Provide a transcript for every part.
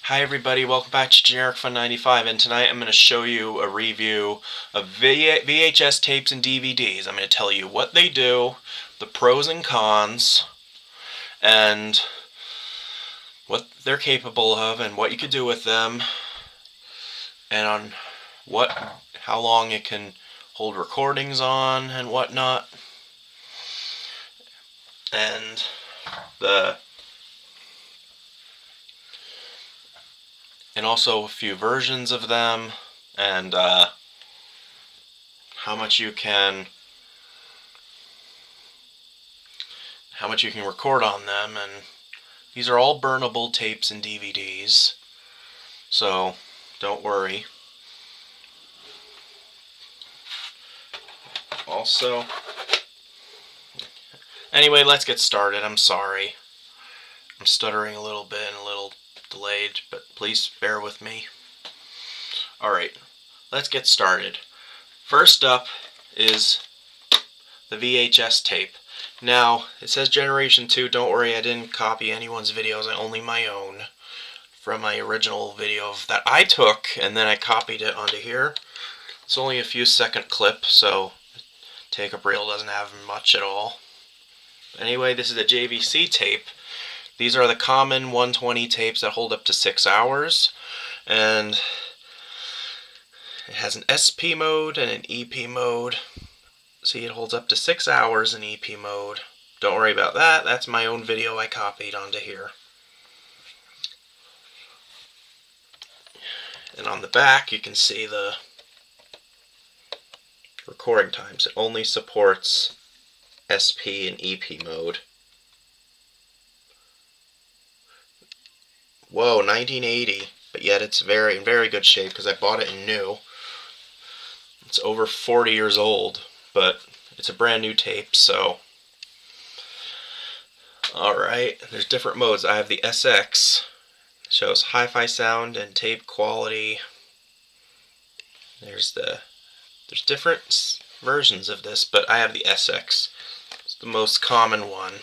Hi everybody, welcome back to Generic Fun 95, and tonight I'm going to show you a review of VHS tapes and DVDs. I'm going to tell you what they do, the pros and cons, and what they're capable of, and what you could do with them, and on how long it can hold recordings on and whatnot, and also a few versions of them, and how much you can record on them. And these are all burnable tapes and DVDs, so don't worry. Also, anyway, let's get started. I'm sorry, I'm stuttering a little bit and a little delayed, but please bear with me. Alright, let's get started. First up is the VHS tape. Now, it says Generation 2. Don't worry, I didn't copy anyone's videos, only my own from my original video that I took, and then I copied it onto here. It's only a few second clip, so take-up reel doesn't have much at all. Anyway, this is a JVC tape. These are the common 120 tapes that hold up to 6 hours, and it has an SP mode and an EP mode. See, it holds up to 6 hours in EP mode. Don't worry about that, that's my own video I copied onto here. And on the back you can see the recording times. It only supports SP and EP mode. Whoa, 1980, but yet it's in very good shape because I bought it in new. It's over 40 years old, but it's a brand new tape, so. Alright, there's different modes. I have the SX, shows hi-fi sound and tape quality. There's different versions of this, but I have the SX. It's the most common one.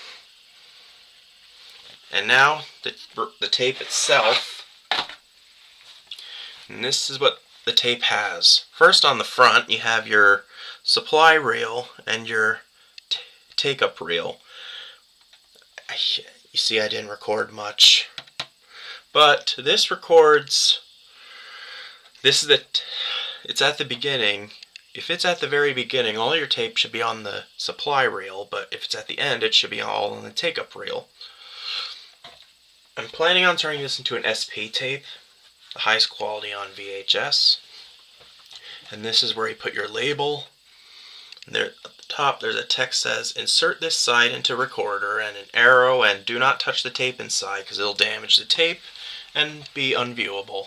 And now the tape itself, and this is what the tape has. First, on the front you have your supply reel and your take-up reel. You see, I didn't record much, but this records. It's at the beginning. If it's at the very beginning, all your tape should be on the supply reel, but if it's at the end, it should be all on the take-up reel. I'm planning on turning this into an SP tape, the highest quality on VHS. And this is where you put your label. And there at the top there's a text that says, insert this side into recorder, and an arrow, and do not touch the tape inside because it'll damage the tape and be unviewable.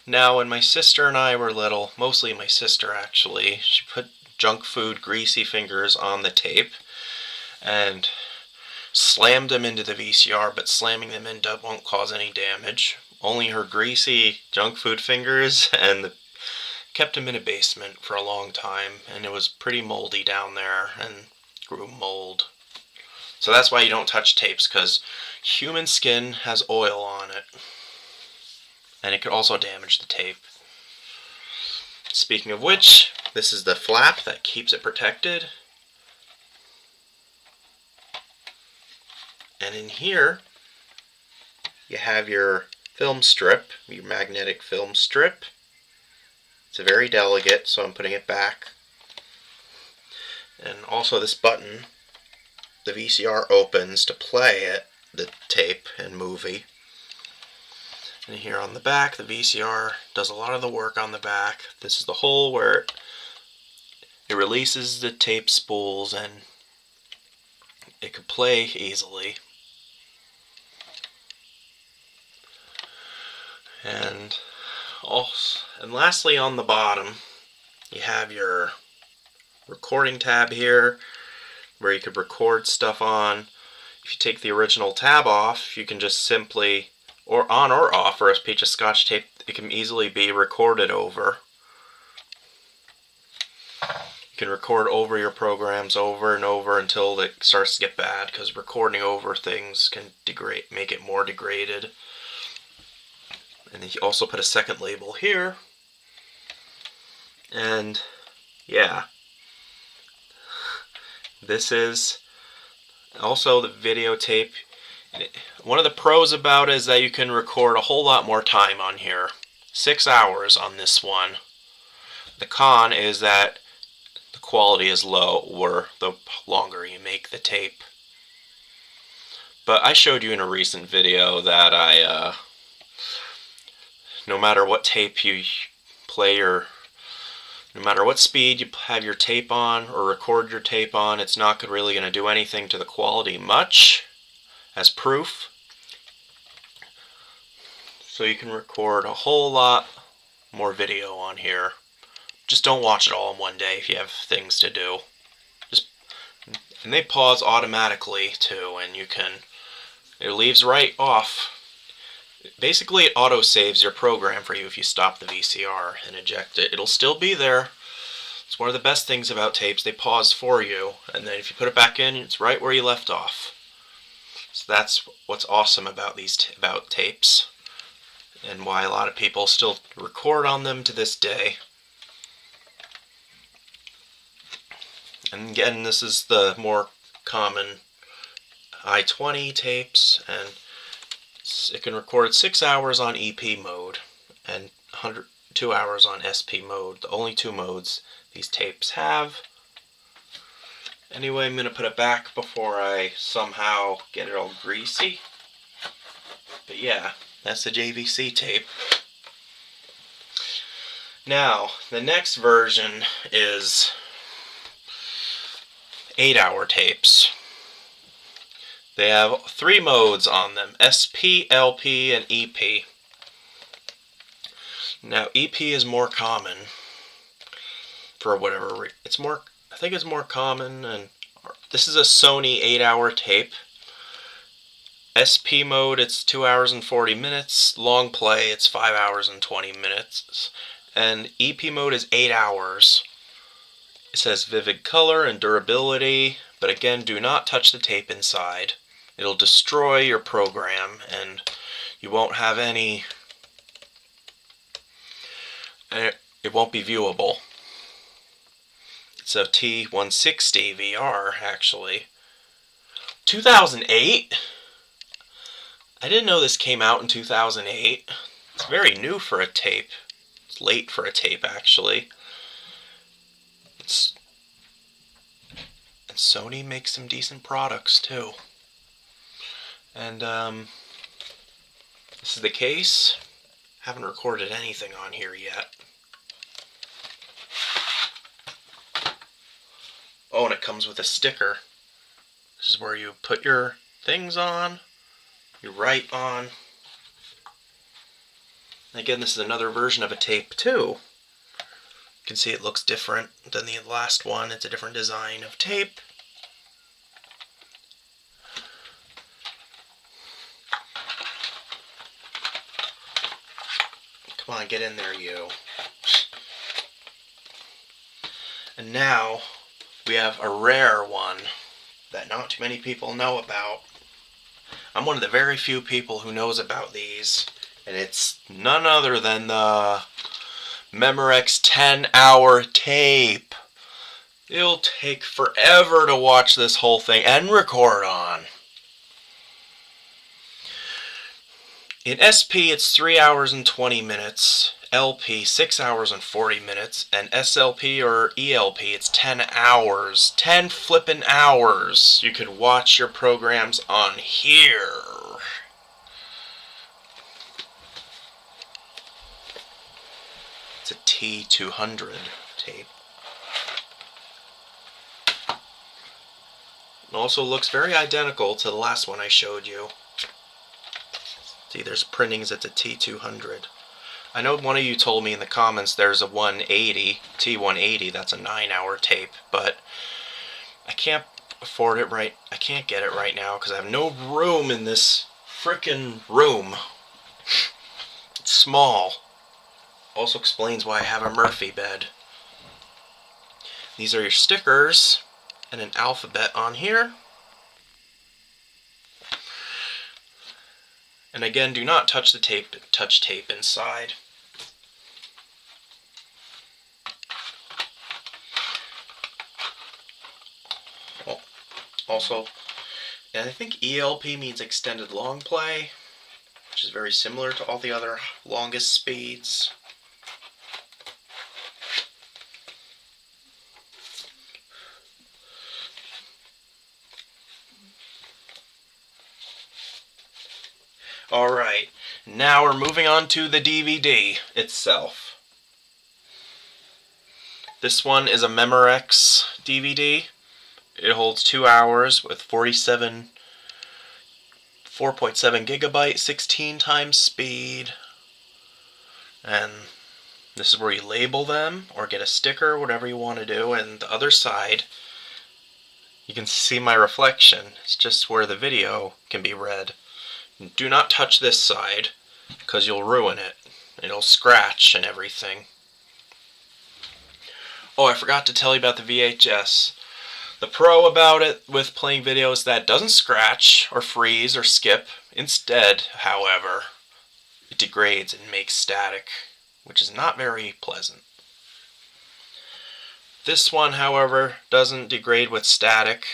Now, when my sister and I were little, mostly my sister actually, she put junk food, greasy fingers on the tape and slammed them into the VCR, but slamming them in won't cause any damage. Only her greasy junk food fingers, and kept them in a basement for a long time, and it was pretty moldy down there and grew mold. So that's why you don't touch tapes, because human skin has oil on it, and it could also damage the tape. Speaking of which, this is the flap that keeps it protected. And in here, you have your film strip, your magnetic film strip. It's very delicate, so I'm putting it back. And also this button, the VCR opens to play the tape and movie. And here on the back, the VCR does a lot of the work on the back. This is the hole where it releases the tape spools and it can play easily. And lastly, on the bottom you have your recording tab here where you could record stuff on. If you take the original tab off, you can just simply, or on or off, for a piece of Scotch tape, it can easily be recorded over. You can record over your programs over and over until it starts to get bad, because recording over things can make it more degraded. And then you also put a second label here. And yeah, this is also the videotape. One of the pros about it is that you can record a whole lot more time on here. 6 hours on this one. The con is that the quality is lower the longer you make the tape. But I showed you in a recent video that no matter what tape you play, or no matter what speed you have your tape on or record your tape on, it's not really going to do anything to the quality much. As proof, so you can record a whole lot more video on here. Just don't watch it all in one day if you have things to do. And they pause automatically too, and it leaves right off. Basically, it auto saves your program for you if you stop the VCR and eject it. It'll still be there. It's one of the best things about tapes. They pause for you, and then if you put it back in, it's right where you left off. So that's what's awesome about about tapes, and why a lot of people still record on them to this day. And again, this is the more common I-20 tapes, and it can record 6 hours on EP mode and 2 hours on SP mode, the only two modes these tapes have. Anyway, I'm going to put it back before I somehow get it all greasy. But yeah, that's the JVC tape. Now, the next version is 8-hour tapes. They have 3 modes on them: SP, LP, and EP. Now, EP is more common for whatever reason. I think it's more common, and this is a Sony 8-hour tape. SP mode, it's 2 hours and 40 minutes. Long play, it's 5 hours and 20 minutes. And EP mode is 8 hours. It says vivid color and durability, but again, do not touch the tape inside. It'll destroy your program, and you won't have any... It won't be viewable. It's a T160 VR, actually. 2008? I didn't know this came out in 2008. It's very new for a tape. It's late for a tape, actually. And Sony makes some decent products, too. And, this is the case. Haven't recorded anything on here yet. Oh, and it comes with a sticker. This is where you put your things on, you write on. Again, this is another version of a tape too. You can see it looks different than the last one. It's a different design of tape. Come on, get in there, you. And now we have a rare one that not too many people know about. I'm one of the very few people who knows about these, and it's none other than the Memorex 10-hour tape. It'll take forever to watch this whole thing and record on. In SP, it's 3 hours and 20 minutes. LP, 6 hours and 40 minutes. And SLP or ELP, it's 10 hours. 10 flippin' hours. You could watch your programs on here. It's a T200 tape. It also looks very identical to the last one I showed you. See, there's printings, it's a T200. I know one of you told me in the comments there's a 180, T180, that's a 9-hour tape, but I can't afford it I can't get it right now because I have no room in this frickin' room. It's small. Also explains why I have a Murphy bed. These are your stickers and an alphabet on here. And again, do not touch the tape, touch tape inside. Also, and I think ELP means extended long play, which is very similar to all the other longest speeds. Alright, now we're moving on to the DVD itself. This one is a Memorex DVD. It holds 2 hours with 4.7 gigabyte, 16 times speed. And this is where you label them or get a sticker, whatever you want to do. And the other side, you can see my reflection. It's just where the video can be read. Do not touch this side because you'll ruin it. It'll scratch and everything. Oh, I forgot to tell you about the VHS. The pro about it with playing videos that doesn't scratch or freeze or skip. Instead, however, it degrades and makes static, which is not very pleasant. This one, however, doesn't degrade with static,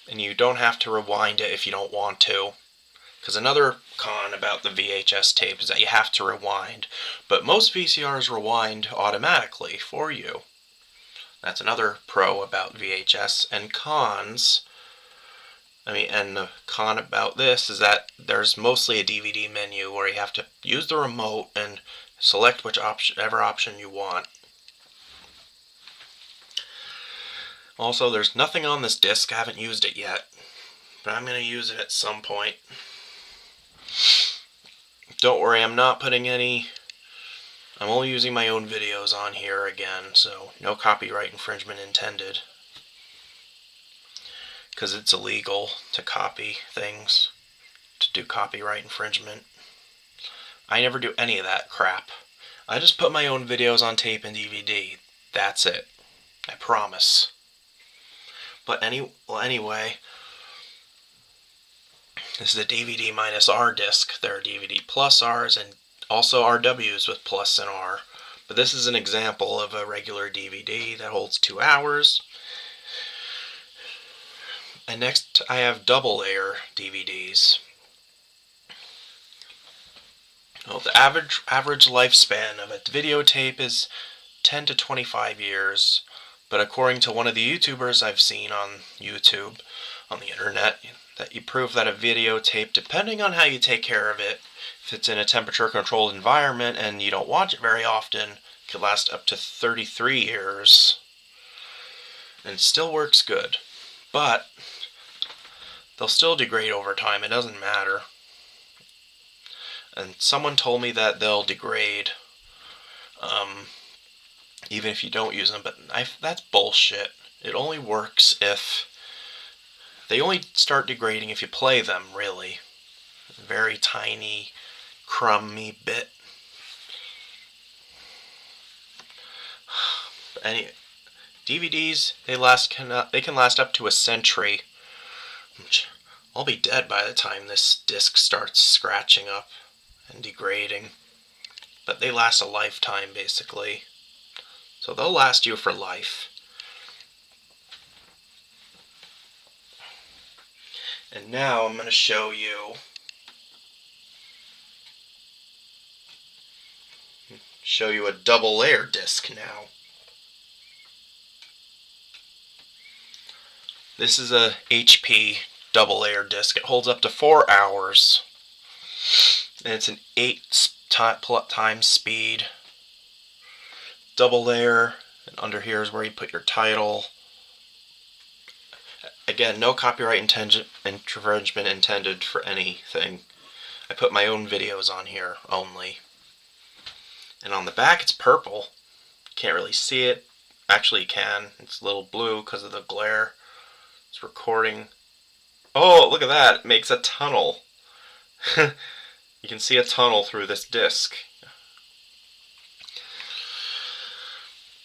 and you don't have to rewind it if you don't want to. Because another con about the VHS tape is that you have to rewind, but most VCRs rewind automatically for you. That's another pro about VHS. And cons, and the con about this is that there's mostly a DVD menu where you have to use the remote and select whichever option you want. Also, there's nothing on this disc. I haven't used it yet, but I'm going to use it at some point. Don't worry, I'm not putting any... I'm only using my own videos on here again, so no copyright infringement intended. Because it's illegal to copy things, to do copyright infringement. I never do any of that crap. I just put my own videos on tape and DVD. That's it. I promise. But anyway, this is a DVD minus R disc. There are DVD plus Rs and also RWs with plus and R. But this is an example of a regular DVD that holds 2 hours. And next I have double layer DVDs. Well, the average lifespan of a videotape is 10 to 25 years. But according to one of the YouTubers I've seen on YouTube, on the internet, that you prove that a videotape, depending on how you take care of it, if it's in a temperature-controlled environment and you don't watch it very often, it could last up to 33 years. And it still works good. But they'll still degrade over time. It doesn't matter. And someone told me that they'll degrade even if you don't use them, but that's bullshit. It only works if... They only start degrading if you play them, really. Very tiny, crummy bit. But anyway, DVDs, they can last up to a century. I'll be dead by the time this disc starts scratching up and degrading. But they last a lifetime, basically. So they'll last you for life. And now I'm going to show you a double layer disc now. This is a HP double layer disc. It holds up to 4 hours. And it's an 8 times speed. Double layer, and under here is where you put your title. Again, no copyright infringement intended for anything. I put my own videos on here only. And on the back it's purple. Can't really see it. Actually you can. It's a little blue because of the glare. It's recording. Oh, look at that. It makes a tunnel. You can see a tunnel through this disc.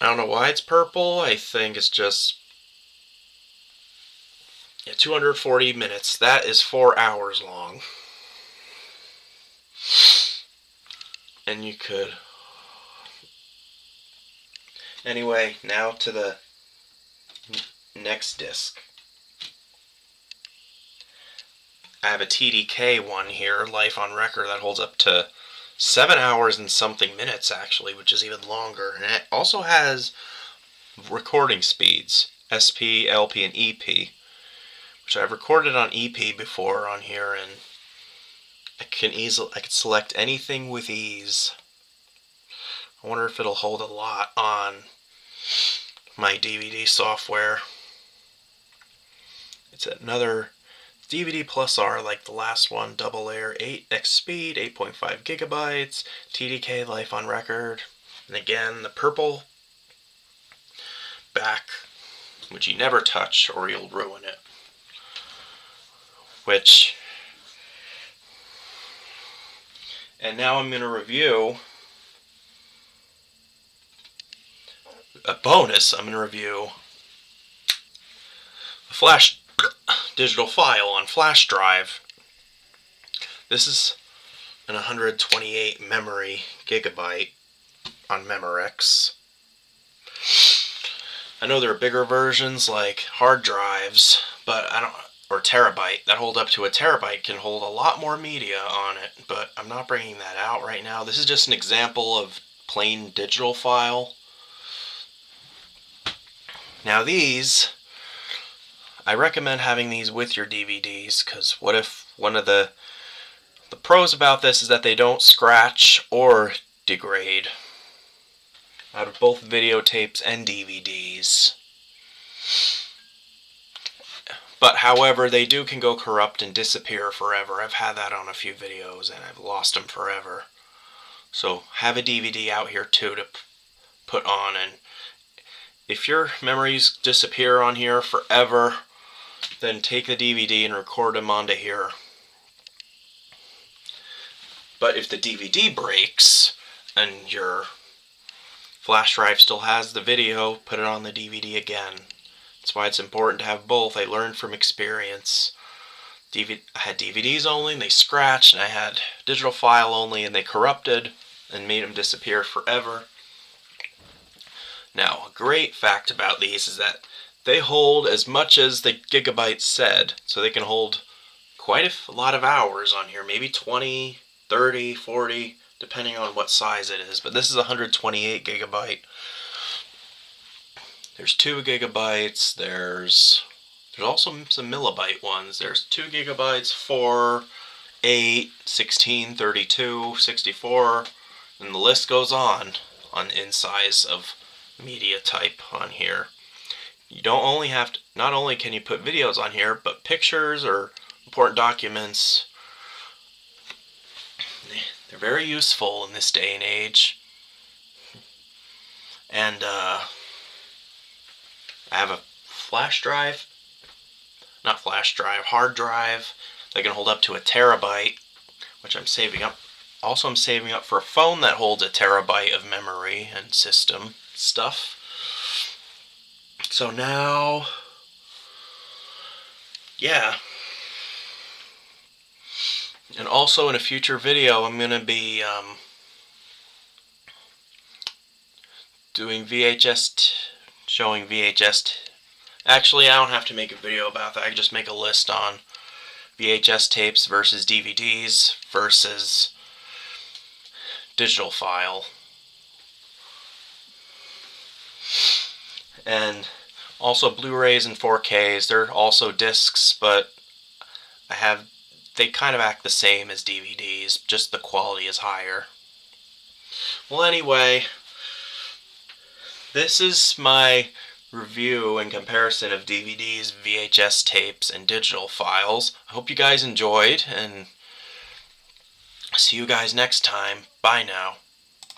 I don't know why it's purple. I think it's just 240 minutes. That is 4 hours long. and you could... Anyway, now to the next disc. I have a TDK one here, Life on Record, that holds up to 7 hours and something minutes, actually, which is even longer. And it also has recording speeds, SP, LP, and EP, which I've recorded on EP before on here, and I could select anything with ease. I wonder if it'll hold a lot on my DVD software. It's another DVD plus R like the last one, double layer, 8x speed, 8.5 gigabytes, TDK Life on Record. And again, the purple back, which you never touch or you'll ruin it. And now I'm going to review a bonus. I'm going to review a flash digital file on flash drive. This is an 128 memory gigabyte on Memorex. I know there are bigger versions like hard drives, but or terabyte, that hold up to a terabyte, can hold a lot more media on it, but I'm not bringing that out right now. This is just an example of plain digital file. Now these, I recommend having these with your DVDs, because what if one of the pros about this is that they don't scratch or degrade out of both videotapes and DVDs. But however, they can go corrupt and disappear forever. I've had that on a few videos and I've lost them forever. So have a DVD out here too to put on, and if your memories disappear on here forever, then take the DVD and record them onto here. But if the DVD breaks and your flash drive still has the video, put it on the DVD again. That's why it's important to have both. I learned from experience. I had DVDs only and they scratched, and I had digital file only and they corrupted and made them disappear forever. Now, a great fact about these is that they hold as much as the gigabytes said, so they can hold quite a lot of hours on here, maybe 20, 30, 40, depending on what size it is. But this is 128 gigabyte. There's 2 gigabytes, there's also some millibyte ones. There's 2 gigabytes, 4, 8, 16, 32, 64, and the list goes on in size of media type on here. You don't only have to, not only can you put videos on here, but pictures or important documents. They're very useful in this day and age. And I have a hard drive that can hold up to a terabyte, which I'm saving up. Also, I'm saving up for a phone that holds a terabyte of memory and system stuff. So now, yeah. And also in a future video, I'm going to be doing showing VHS. Actually, I don't have to make a video about that. I can just make a list on VHS tapes versus DVDs versus digital file. And also Blu-rays and 4Ks. They're also discs, but they kind of act the same as DVDs, just the quality is higher. Well, anyway, this is my review and comparison of DVDs, VHS tapes, and digital files. I hope you guys enjoyed, and see you guys next time. Bye now.